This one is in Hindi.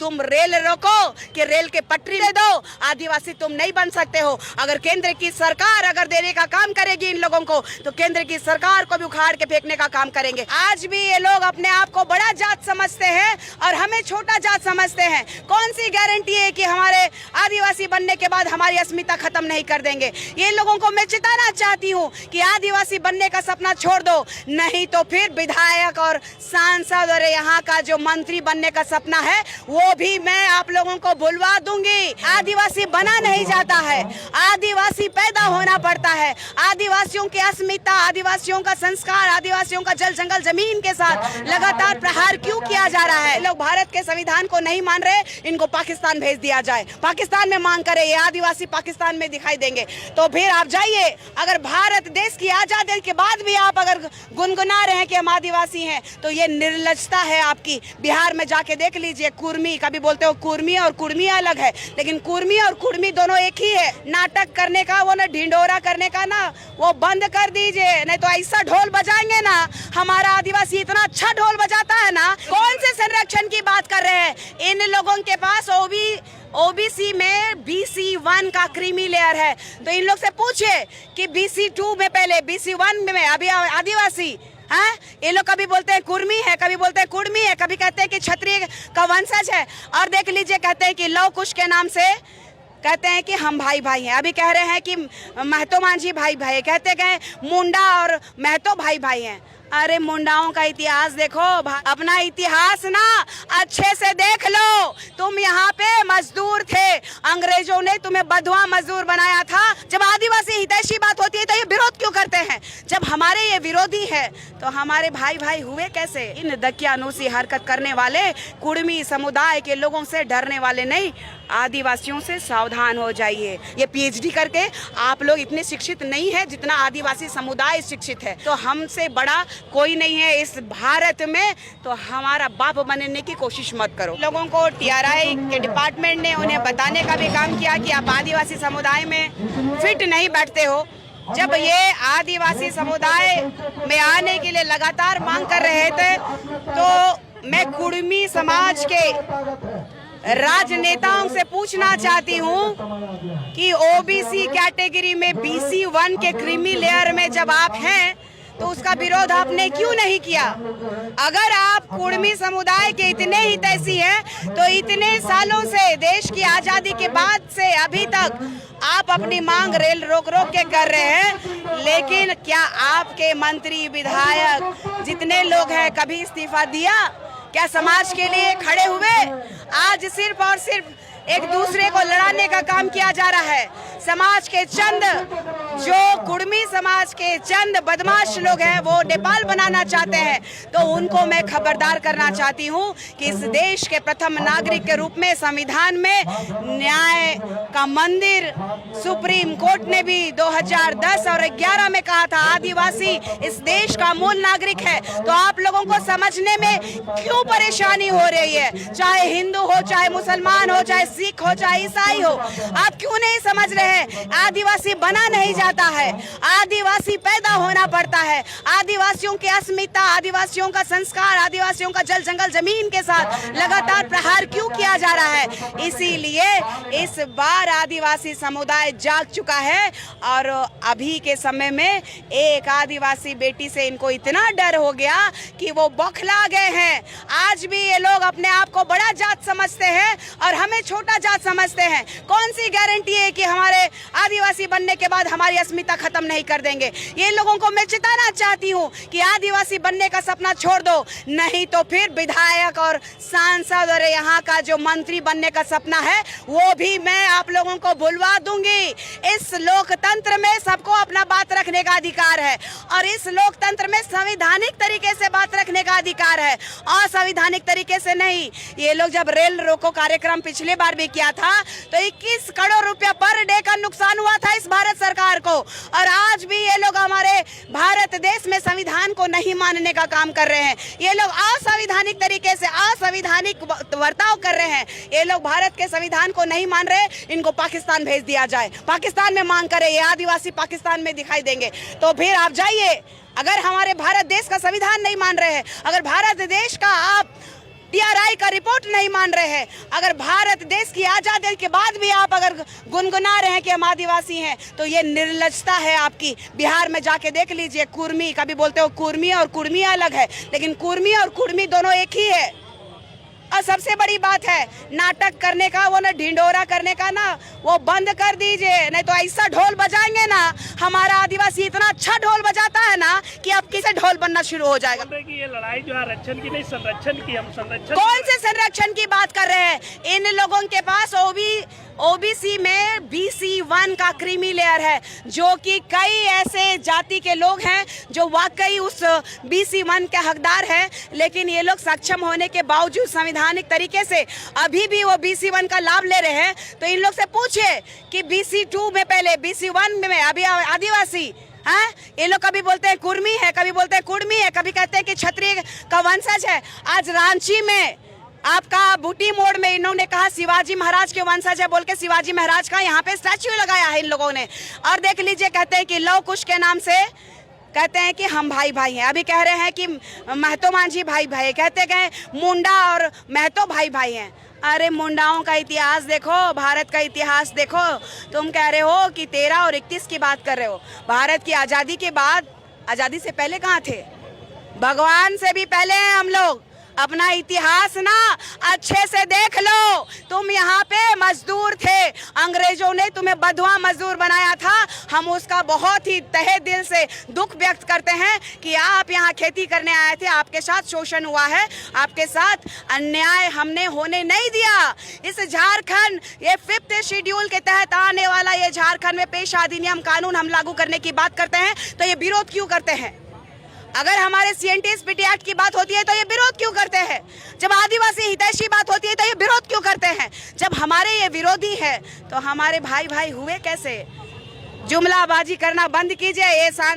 तुम रेल रोको कि रेल के पटरी दे दो, आदिवासी तुम नहीं बन सकते हो। अगर केंद्र की सरकार अगर देने का काम करेगी इन लोगों को, तो केंद्र की सरकार को भी उखाड़ के फेंकने का काम करेंगे। आज भी ये लोग अपने आप को बड़ा जात समझते हैं और हमें छोटा जात समझते हैं। कौन सी गारंटी है कि हमारे आदिवासी बनने के बाद हमारी अस्मिता खत्म नहीं कर देंगे? ये लोगों को मैं चिताना चाहती हूँ कि आदिवासी बनने का सपना छोड़ दो, नहीं तो फिर विधायक और सांसद और यहाँ का जो मंत्री बनने का सपना है वो भी मैं आप लोगों को भुलवा दूंगी। आदिवासी बना नहीं जाता है, आदिवासी पैदा होना पड़ता है। आदिवासियों की अस्मिता, आदिवासियों का संस्कार, आदिवासियों का जल जंगल जमीन के साथ लगातार प्रहार क्यों किया जा रहा है? लोग भारत के संविधान को नहीं मान रहे, इनको पाकिस्तान भेज दिया जाए, पाकिस्तान में मांग करे, ये आदिवासी पाकिस्तान में दिखाई देंगे। तो फिर आप जाइए, अगर भारत देश की आजादी के बाद भी आप अगर गुनगुना रहे हैं कि हम आदिवासी हैं, तो ये निर्लजता है आपकी। बिहार में जाके देख लीजिए, कुर्मी, कभी बोलते हो कुर्मी और कुर्मी अलग है, लेकिन कुर्मी और कुर्मी दोनों एक ही है। नाटक करने का, वो ना ढिंडोरा करने का ना, वो बंद कर दीजिए, नहीं तो ऐसा ढोल बजाएंगे ना, हमारा आदिवासी इतना अच्छा ढोल बजाता है ना। कौन से संरक्षण की बात कर रहे हैं? इन लोगों के पास ओबीसी में BC1 का क्रीमी लेयर है, तो इन लोग से पूछिए कि BC2 में पहले, BC1 में अभी आदिवासी हाँ? ये लोग कभी बोलते हैं कुर्मी है, कभी बोलते हैं कुर्मी है, कभी कहते हैं कि क्षत्रिय का वंशज है, और देख लीजिए कहते हैं कि लव कुश के नाम से कहते हैं कि हम भाई भाई हैं। अभी कह रहे हैं कि महतो मांझी भाई भाई, कहते गए मुंडा और महतो भाई भाई हैं। अरे मुंडाओं का इतिहास देखो, अपना इतिहास ना अच्छे से देख लो। तुम यहाँ पे मजदूर थे, अंग्रेजों ने तुम्हें बंधुआ मजदूर बनाया था। जब आदिवासी हितैषी बात होती है तो ये विरोध क्यों करते हैं? जब हमारे ये विरोधी है तो हमारे भाई भाई हुए कैसे? इन दकियानूसी हरकत करने वाले कुर्मी समुदाय के लोगों से डरने वाले नहीं, आदिवासियों से सावधान हो जाइए। ये PhD करके आप लोग इतने शिक्षित नहीं है जितना आदिवासी समुदाय शिक्षित है। तो हमसे बड़ा कोई नहीं है इस भारत में, तो हमारा बाप बनने की कोशिश मत करो। लोगों को TRI के डिपार्टमेंट ने उन्हें बताने का भी काम किया कि आप आदिवासी समुदाय में फिट नहीं बैठते हो। जब ये आदिवासी समुदाय में आने के लिए लगातार मांग कर रहे थे, तो मैं कुर्मी समाज के राजनेताओं से पूछना चाहती हूँ कि OBC कैटेगरी में BC1 के क्रीमी लेयर में जब आप हैं, तो उसका विरोध आपने क्यों नहीं किया? अगर आप कुर्मी समुदाय के इतने हितैषी हैं, तो इतने सालों से, देश की आजादी के बाद से अभी तक आप अपनी मांग रेल रोक रोक के कर रहे हैं, लेकिन क्या आपके मंत्री, विधायक जितने लोग हैं कभी इस्तीफा दिया? क्या समाज के लिए खड़े हुए? आज सिर्फ और सिर्फ एक दूसरे को लड़ाने का काम किया जा रहा है। समाज के चंद, जो कुर्मी समाज के चंद बदमाश लोग हैं, वो नेपाल बनाना चाहते हैं, तो उनको मैं खबरदार करना चाहती हूँ कि इस देश के प्रथम नागरिक के रूप में संविधान में न्याय का मंदिर सुप्रीम कोर्ट ने भी 2010 और 11 में कहा था आदिवासी इस देश का मूल नागरिक है। तो आप लोगों को समझने में क्यों परेशानी हो रही है? चाहे हिंदू हो, चाहे मुसलमान हो, चाहे सिख हो, चाहे ईसाई हो, आप क्यों नहीं समझ रहे हैं? आदिवासी बना नहीं जाता है, आदिवासी पैदा होना पड़ता है। आदिवासियों की अस्मिता, आदिवासियों का संस्कार, आदिवासियों का जल जंगल जमीन के साथ लगातार प्रहार क्यों किया जा रहा है? इसीलिए इस बार आदिवासी समुदाय जाग चुका है, और अभी के समय में एक आदिवासी बेटी से इनको इतना डर हो गया कि वो बौखला गए हैं। आज भी ये लोग अपने आप को बड़ा जात समझते हैं और हमें छोटा जात समझते हैं। कौन सी गारंटी है कि हमारे आदिवासी बनने के बाद हमारी अस्मिता खत्म नहीं कर देंगे? ये लोगों को मैं चिताना चाहती हूँ कि आदिवासी बनने का सपना छोड़ दो, नहीं तो फिर विधायक और सांसद और यहाँ का जो मंत्री बनने का सपना है वो भी मैं आप लोगों को भुलवा दूंगी। इस लोकतंत्र में सबको अपना बात रखने का अधिकार है, और इस लोकतंत्र में संवैधानिक तरीके से बात रखने का अधिकार है, असंवैधानिक तरीके से नहीं। ये लोग जब रेल रोको कार्यक्रम पिछले बार भी किया था, तो 21 करोड़ रुपया पर डे का नुकसान हुआ था इस भारत सरकार को, और आज भी ये लोग हमारे भारत देश में संविधान को नहीं मानने का काम कर रहे हैं। ये लोग असंवैधानिक तरीके से असंवैधानिक बर्ताव कर रहे हैं। ये लोग भारत के संविधान को नहीं मान रहे, इनको पाकिस्तान भेज दिया जाए, पाकिस्तान में मांग करे, ये आदिवासी पाकिस्तान में दिखाई देंगे। तो फिर आप जाइए, अगर हमारे भारत देश का संविधान नहीं मान रहे हैं, अगर भारत देश का आप TRI का रिपोर्ट नहीं मान रहे हैं। अगर भारत देश की आजादी के बाद भी आप अगर गुनगुना रहे हैं कि हम आदिवासी हैं, तो ये निर्लजता है आपकी। बिहार में जाके देख लीजिए, कुर्मी, कभी बोलते हो कुर्मी और कुर्मी अलग है, लेकिन कुर्मी और कुर्मी दोनों एक ही है। और सबसे बड़ी बात है, नाटक करने का, वो ना ढिंडोरा करने का ना, वो बंद कर दीजिए, नहीं तो ऐसा ढोल बजाएंगे ना, हमारा आदिवासी इतना अच्छा ढोल बजाता है ना कि अब किसे ढोल बनना शुरू हो जाएगा। कि ये लड़ाई जो है आरक्षण की नहीं, संरक्षण की, हम संरक्षण। कौन से संरक्षण की बात कर रहे हैं? इन लोगों के पास OBC में BC1 का क्रीमी लेयर है, जो कि कई ऐसे जाति के लोग हैं जो वाकई उस BC1 के हकदार हैं, लेकिन ये लोग सक्षम होने के बावजूद संवैधानिक तरीके से अभी भी वो BC1 का लाभ ले रहे हैं। तो इन लोग से पूछिए कि BC2 में पहले, BC1 में अभी आदिवासी, हाँ, ये लोग कभी बोलते हैं कुर्मी है, कभी बोलते हैं कुर्मी है, कभी कहते हैं कि क्षत्रिय का वंशज है। आज रांची में आपका बूटी मोड़ में इन्होंने कहा शिवाजी महाराज के वंशज है, बोल के शिवाजी महाराज का यहाँ पे स्टैच्यू लगाया है इन लोगों ने। और देख लीजिए, कहते हैं कि लव कुश के नाम से कहते हैं कि हम भाई भाई हैं। अभी कह रहे हैं कि महतो मांझी भाई भाई, कहते गए मुंडा और महतो भाई भाई हैं। अरे मुंडाओं का इतिहास देखो, भारत का इतिहास देखो। तुम कह रहे हो कि 13 और 31 की बात कर रहे हो। भारत की आज़ादी के बाद, आज़ादी से पहले कहाँ थे? भगवान से भी पहले हैं हम लोग। अपना इतिहास ना अच्छे से देख लो। तुम यहाँ पे मजदूर थे, अंग्रेजों ने तुम्हें बंधुआ मजदूर बनाया था। हम उसका बहुत ही तहे दिल से दुख व्यक्त करते हैं कि आप यहाँ खेती करने आए थे, आपके साथ शोषण हुआ है, आपके साथ अन्याय हमने होने नहीं दिया। इस झारखंड, ये 5th शेड्यूल के तहत आने वाला ये झारखंड में पेशा अधिनियम कानून हम लागू करने की बात करते हैं, तो ये विरोध क्यों करते हैं? अगर हमारे CNTS-PT एक्ट की बात होती है तो ये विरोध क्यों करते हैं? जब आदिवासी हितैषी बात होती है तो ये विरोध क्यों करते हैं? जब हमारे ये विरोधी है तो हमारे भाई भाई हुए कैसे? जुमलाबाजी करना बंद कीजिए। ये